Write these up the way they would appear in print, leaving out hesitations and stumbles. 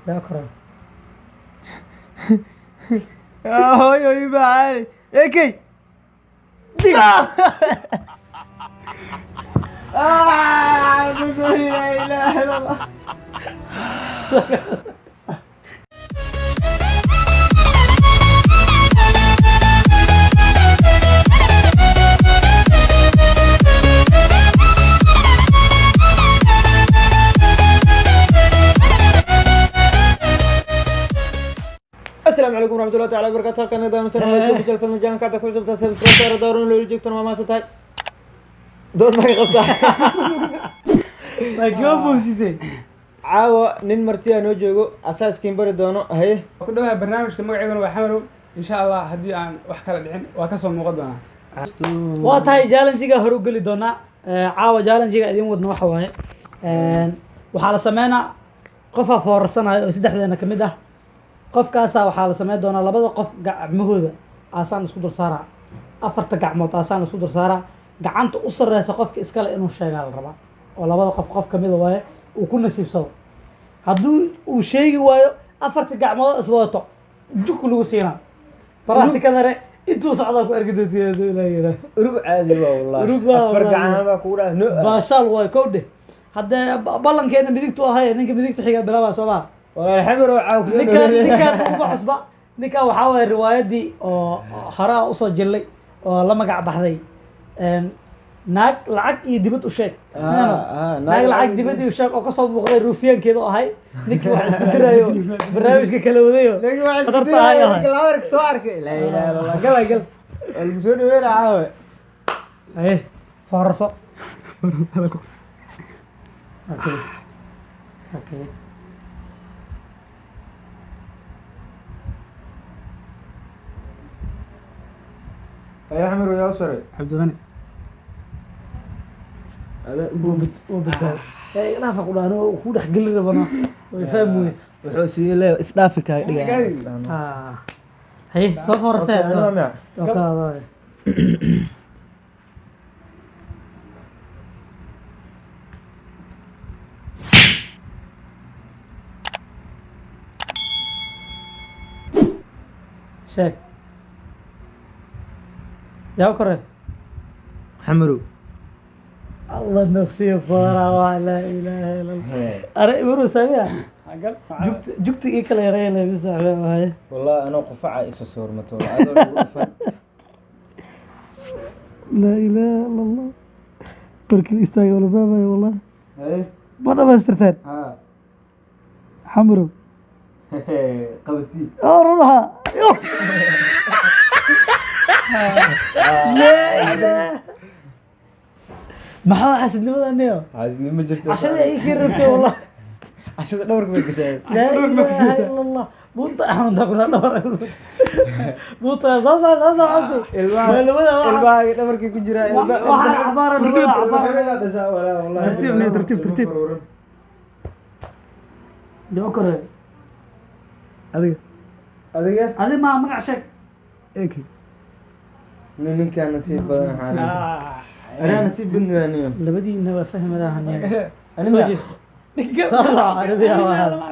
يا كرم هوي بعالي ايكي بقول لا اله الا الله. السلام عليكم ورحمة الله تعالى وبركاته. كان دائما سنة ويكون بجل فضل جان كاتا كويس بتا سبسكرايب دارون لو جيكتنا ما ستاي دوس ما يقطع ما جابوا سيسي عاوة نين مرتيا نو جوجو أساس كيمبر دونو هي كلها برنامج كما يعيبون وحمروا إن شاء الله هدي عن وحكة الدعين وكسر مقدمة واتاي جالنجيغا هرو geli doona caawa jaalanjiga idin wadno waxa waaye waxaa la sameynaa qof foorsanaayo oo saddexdeena kamid ah qofkaasa waxaa la sameyn doonaa labada qof gacmahooda aasaan isku dul saaraa afarta gacmood aasaan isku dul saaraa gacanta u sareysa qofka iskale inuu sheegaa la rabaa oo labada qof kamid ah waaye uu ku nasiibsado hadduu uu sheegi waayo afarta gacmood iswadato juk lagu siinaa baraatikadare intuu socdaa ku arki doontiyeedo ilaa yara urug caadi waa wallahi afar gacan baa ku dhaah no baashal way kowdhe hadda ballankeena midigtu ahay ninka midigta xiga bilaaba Soomaa والله الحمر وعاو ninka ugu cusba ninka waxa way riwaayadii oo hara u soo jilay oo la magac baxday naag lacag iyo dibad u sheeg naag lacag dibad iyo sheeg oo ka soo muuqday ruufiyankeeda oo ahay ninkii wax isku dirayo barnaamijka kala wadayo qadarta ahay la ark soo arkay la ilaaha illa allah gal almusoo dhaweena caawa ay farso okay okay يا حمر ويا أسرة عبد الغني هذا وبدأ لا فقول أنا وخود حقل ربنا ويفهم ويس وحوسي لا إسلافك هاي هي صفر رسالة أوكي شيك يا كره حمرو الله نصيب فرا لا اله الا الله ارى برو سامع جبت ايه كلا يرين بس هاي والله انا قفعه ايش صور متول لا اله الا الله برك الاستاي ولا بابا والله ايه بنا باسترتان ها حمرو قبسي روحها لا اله ما هو حسد نمدا نيو عايزني ما جرت عشان اي كيرته والله عشان دورك ما كشاف لا اله الا الله بوط احمد دغنا دور بوط صاص عبد الباقي دورك كجرا واحد عباره والله ترتيب لو كره adiga هذا ما مقع شك ايكي nin كان نصيب بدن حالي انا نصيب بني انا لبدي انه فهم لها هني انا ما طلع انا بيها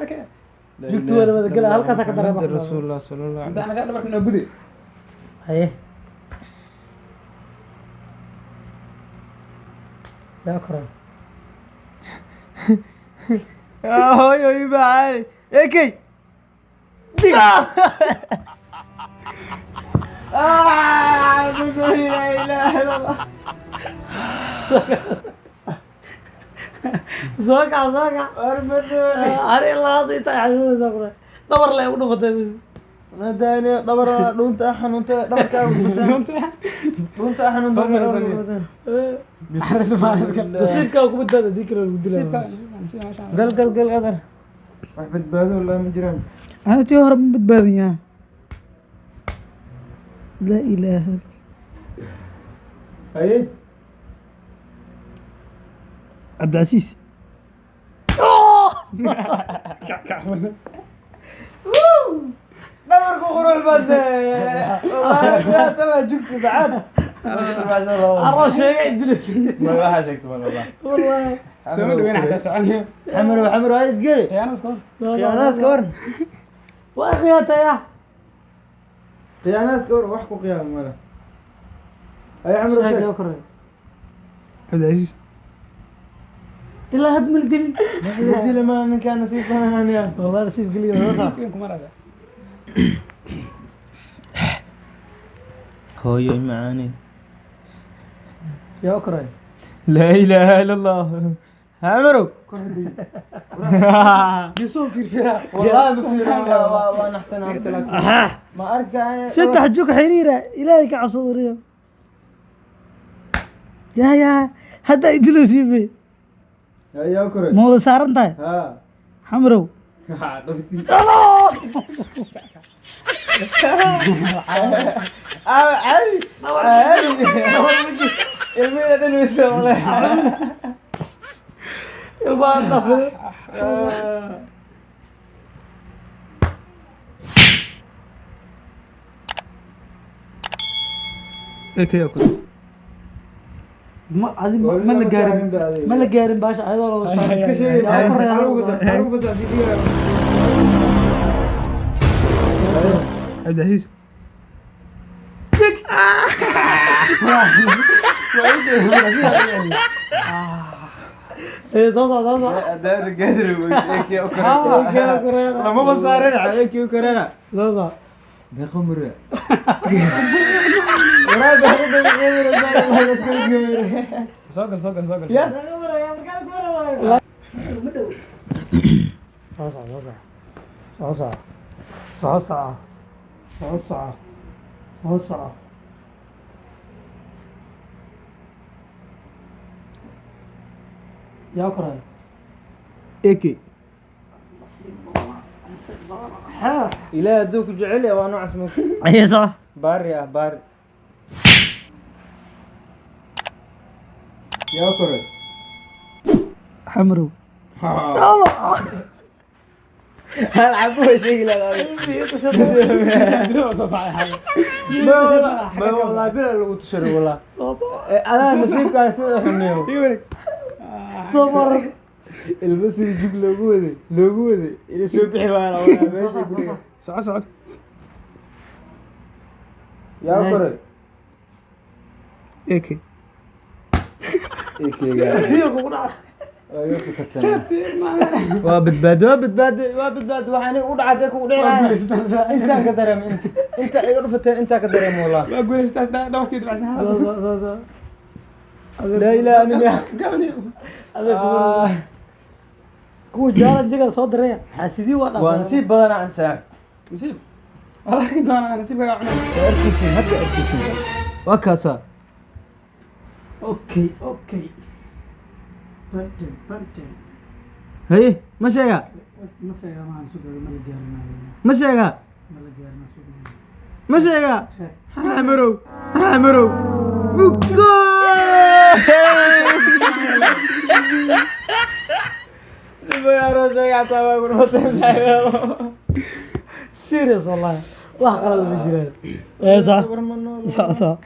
جبت ولا بدا قال هلكاسا كدرب رسول الله صلى الله عليه انا قاعد بركنا بدي هي يا كرم هوي بعالي ايكي بقول لا اله الا الله. زوقع ارمدوني اري الله ضيت يا زوقع دبر لا يقول بس نداني دبر دونت احن وانت دبرك دونت احن نسيبك وكبد هذا ديك قل قدر راح بتبادل ولا من جيران انا تهرب من بتبادل لا اله اي عبد العزيز دورك وخروج بس والله ترى جبت بعد عرف شيء عندنا ما حاجتك والله والله soo ma dhaweyn xataa soconaya xamar waa isgey qiyaanaas ka hor qiyaanaas ka waran waa khiyaataya qiyaanaas ka waran wax ku qiyaam male ay xamar sheeg sheeg yaa koray cabdicasiis ilaa had mal dilin dile ma ninkaan nasiib badanaya والله نسيب قليل ولا kuma raaga hooyo macaani يا كراي laa ilaaha ila allah xamarow يوسف في الفراق والله بفير وانا احسن عرفت لك ما ارجع ست حجوك حريرة إلهي كعصو ريو يا هدا يدلو سيبي يا كوري موضوع سارن تاي ها حمرو عرفتي عادي المينا دنوسه والله البان نفل ee kaya ku ما عادي ما لا قارن ما لا قارن باش هذا لو صار iska sheegay harugu fasaasidiya cabdicasiis ايه صوصة داير قادر يا يا كراي لما بصارنا عليك يا كورونا صوصة ده خمر ورا ده soo gal soo gal soo gal يا صوصة صوصة صوصة صوصة صوصة يا كراي ايكي ها إلى دوك جعلي وانا اسمك اي صح باري يا باري يا كوري حمرو العبوا شيء لا ما والله بلا لو تشري والله انا نسيبك اسوي حنيو صبر البس يجيك لوجو ذي اللي سوي بحي وانا ماشي كوري soco soco يا كوري eekay ايكي waa badbaado waxaan u dhacday ku dhacay inta ka dareem inta iga dhufateen inta ka dareem wallahi waa guulaystaas dhabarkii dibacsan la ilaaha illa هذا كو جال جيجا soo diray xasidii waa waa nasiib badan aan saax nasiib waa laakiin doonaa nasiibkaga cunay arkiisin hadda arkiisin waa kaasa اوكي اوكي بنتن hay ma sheega ما سيغا ما عن سوق ما لقينا ma sheega ما لقينا سوق ma sheega xamarow buko يا رجل يا تابع سيريس والله واحد قلب بجيران ايه صح صح صح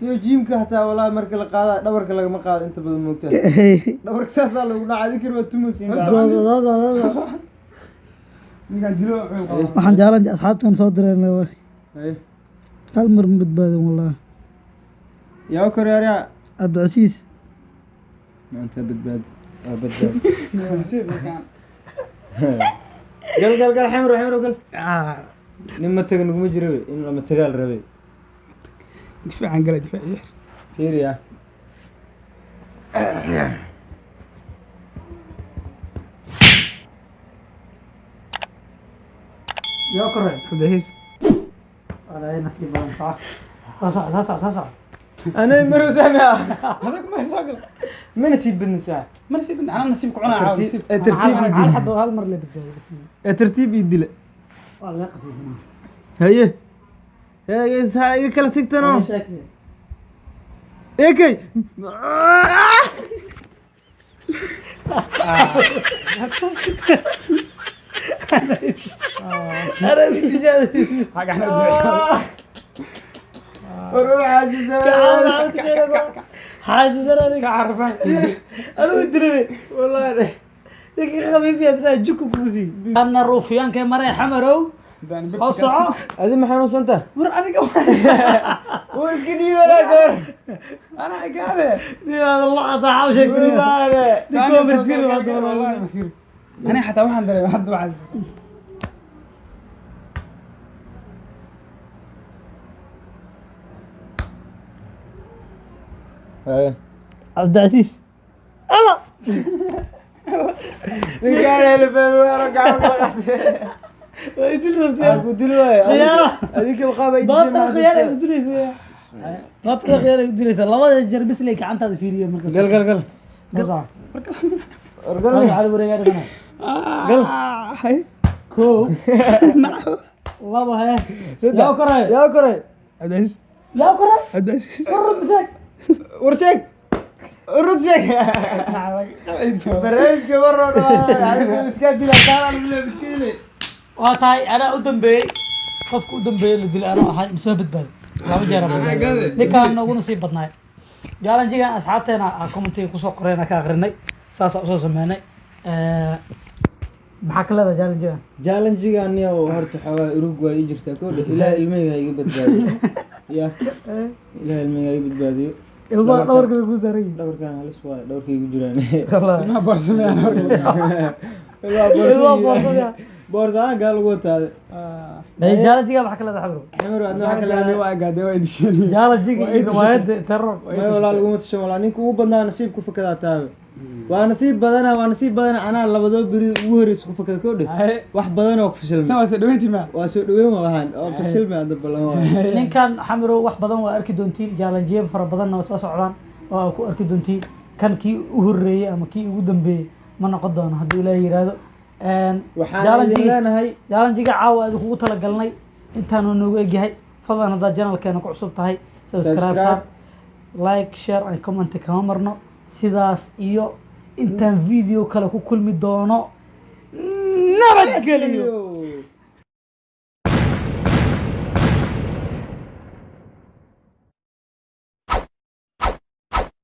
iyo jiimka hataa walaa marka la qaada dhabarka lagama qaado inta badan moogtaa dhabarka saas lagu dhacay kir waa tumusin ninkaan dilo waxaan jaalan asxaabtan soo direen hay hal mar ma badbaadin wallahi yaa koreeya cabdicasiis maanta badbaad nasiib ninkaan gal xamro gal nin ma tagan naguma jiro in lama tagaal rabay difaacan gala difaaciye fiiriya يا كره cabdicasiis انا نصيب صح صح انا مرو سامع هذاك ما soo gal ما نسيب بالنساء ma nasiib ana nasiibka cunaa caawa nasiib ترتيب على يدل حد هل مره اللي بدي ترتيب يدل والله خفيف هي هي كلا سكتنا انا شاكر ايكي انا بتجاوز حاجه احنا روح عزيز xaasisana ka carfan aduu dilay wallahi ninkii khafiifiya isna juku kuusi anna ruufyaanka maray xamarow oo soco adi ma xanuunsanta war adiga wuu iska dhiibanaa gabar ana gaade diyaad allah taxaw sheegtay wallahi dikoo mirsiin waa wallahi masir ani xataa waxaan dareemay hadda waxaan cabdicasiis alla ninkaan helifeen weero gacan kala qatay waa idil rabtay ku dil waayo khiyaano adinka qaaba baatar khiyaano ay udinaysa baatar khiyaano ay udinaysa labada jeer bisley gacantaada fiiriyo markaas gal gal gal gaza orgal waxaad wareegaa dhigana gal hay kow laba he yaa koray yaa koray abdaas yaa koray abdaas korod bisag war sheeg rud sheeg barnaamijka waroo dhamaa iska dila kaalan bile miskiine waa tahay anaa u dambeeyey qofka u dambeeyey la dilay anoo ahay misoo badbaadi laba jeer ninkaan nooguna sii badnaay jaalanjigan asxaabteena commentiga kusoo qoreyna ka akrinay saasaa usoo sameynay maxaa ka leedahay jaalanjigan challenge-gan yow horta xoogaa Uruguay ii jirtaa koodha ilaahay ilmahayga ha iga badbaadiyo ya ilaahay ilmahayga ha iga badbaadiyo ilmaha dhabarka bay ku saaran yihiin dhabarkan halis waayo dhabarkay igu jiraan ma barsameen ilmaha boorsadaya boorsahaan gaa lagu wataade jaalanjigan maxaa ka leedahay xabro xamar adna waxaa Jaalani kale waa gaade waa idisheen jaalanjiga iyo riwaayadda terror may walaa laguma tashan walaa ninka ugu badnaa nasiib ku fakadaa taabe waa nasiib badana anaa labadoo beri ugu horeysa ku fakada koodhe hay wax badan oo ku tan fashilmay waa soo dhaweyntii ma waa soo dhaweyn waa ahaan oo fashilmay hadda ballan waa ninkan xamiro wax badan waa arki doontiin jaalanjiyo fara badanna waa soo socdaan oo aa ku arki doontiin kan kii u horeeyey ama kii ugu dambeeyey ma noqon doono hadduu ilaahay yidhaahdo waxaan idin leenahay jaalanjiga caawa aad kugu talagalnay intaanu noogu egyahay fadlan haddaad janalkeena ku cusub tahay subscribe saar like share and comment kama marno sidaas iyo intaan video kale ku kulmi doono nabadgelyo